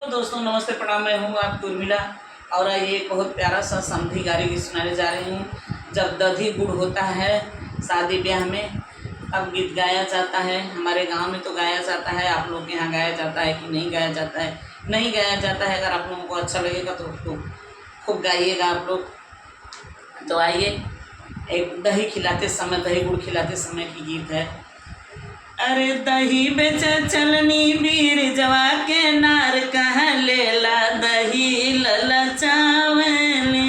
तो दोस्तों नमस्ते प्रणाम, मैं हूँ आपकी उर्मिला और ये एक बहुत प्यारा सा समधी गारी गीत सुनाने जा रही हूँ। जब दधी गुड़ होता है शादी ब्याह में तब गीत गाया जाता है। हमारे गांव में तो गाया जाता है, आप लोग के यहाँ गाया जाता है कि नहीं गाया जाता है? नहीं गाया जाता है। अगर आप लोगों को अच्छा लगेगा तो खूब गाइएगा आप लोग। तो आइए, एक दही खिलाते समय, दही गुड़ खिलाते समय की गीत है। अरे दही बेच चलनी वीर जवा के नार कहाँ लेला दही ललचावने।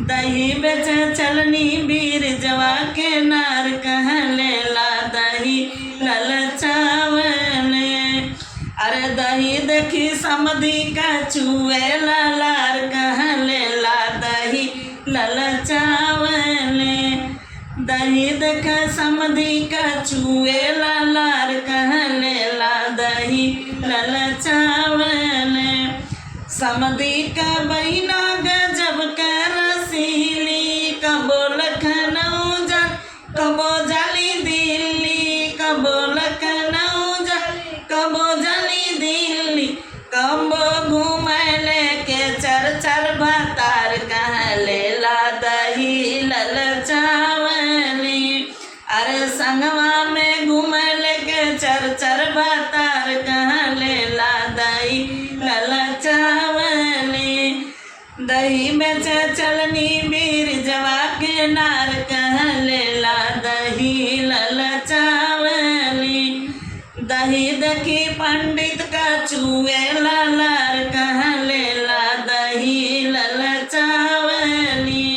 दही बेच चलनी वीर जवा के नार कहाँ लेला दही ललचावने। अरे दही देखी समधी का चुएला लार कहाँ लेला दही ललचावने। दही देख समधी का चुएला लार कहाँ लेला दही ललचावने। समधी का बहिना गजब का रसीली, कबो लखनऊ जा कबो जाली दिल्ली, कबो लखनऊ जा कबो जाली दिल्ली। कबो घूमे लेके चर चर भातार कहाँ लेला दही ललचावने। अरे संगवा में घूमे लेके चर चर भातार कहाँ लेला दही ललचावने। दही बेच चलनी वीर जवा के नार कहाँ लेला दही ललचावने। दही देखी पंडित का चुएला लार कहाँ लेला दही ललचावने।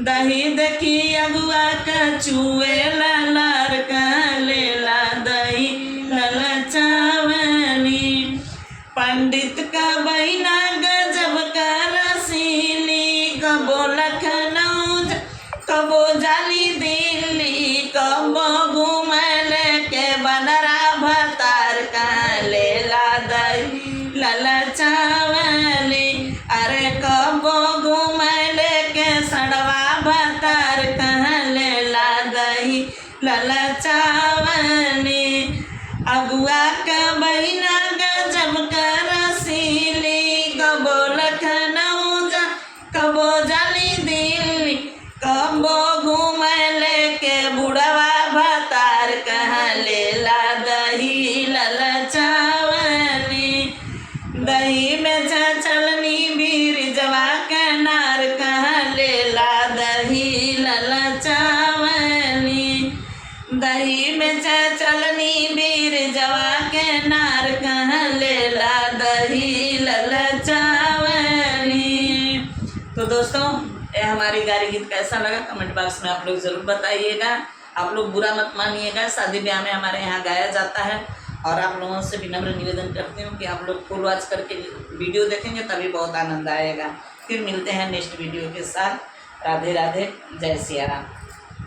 दही देखी अगुआ का चुएला लार कहाँ लेला दही ललचावने। पंडित का बहिना गजब का रसीली, कबो लखनऊ कबो जाली दिल्ली। कबो घूमे लेके बनरा भतार कहाँ लेला दही ललचावने। अरे कबो घूमे लेके सड़वा भतार कहाँ लेला दही ललचावने। अगुआ का बहिना गजब का रसीली, कबो लखनऊ जा कबो जाली दिल्ली। कबो घूमे लेके बुढ़वा भतार कहाँ लेला दही ललचावने। दही में चलनी वीर जवा के नार कहाँ लेला दही ललचावने। दही में चलनी वीर जवा के नार कहाँ लेला दही ललचावने। तो दोस्तों, ये हमारी गारी गीत कैसा लगा कमेंट बॉक्स में आप लोग ज़रूर बताइएगा। आप लोग बुरा मत मानिएगा, शादी ब्याह में हमारे यहाँ गाया जाता है। और आप लोगों से विनम्र निवेदन करती हूँ कि आप लोग फुल वॉच करके वीडियो देखेंगे तभी बहुत आनंद आएगा। फिर मिलते हैं नेक्स्ट वीडियो के साथ। राधे राधे, जय सिया राम।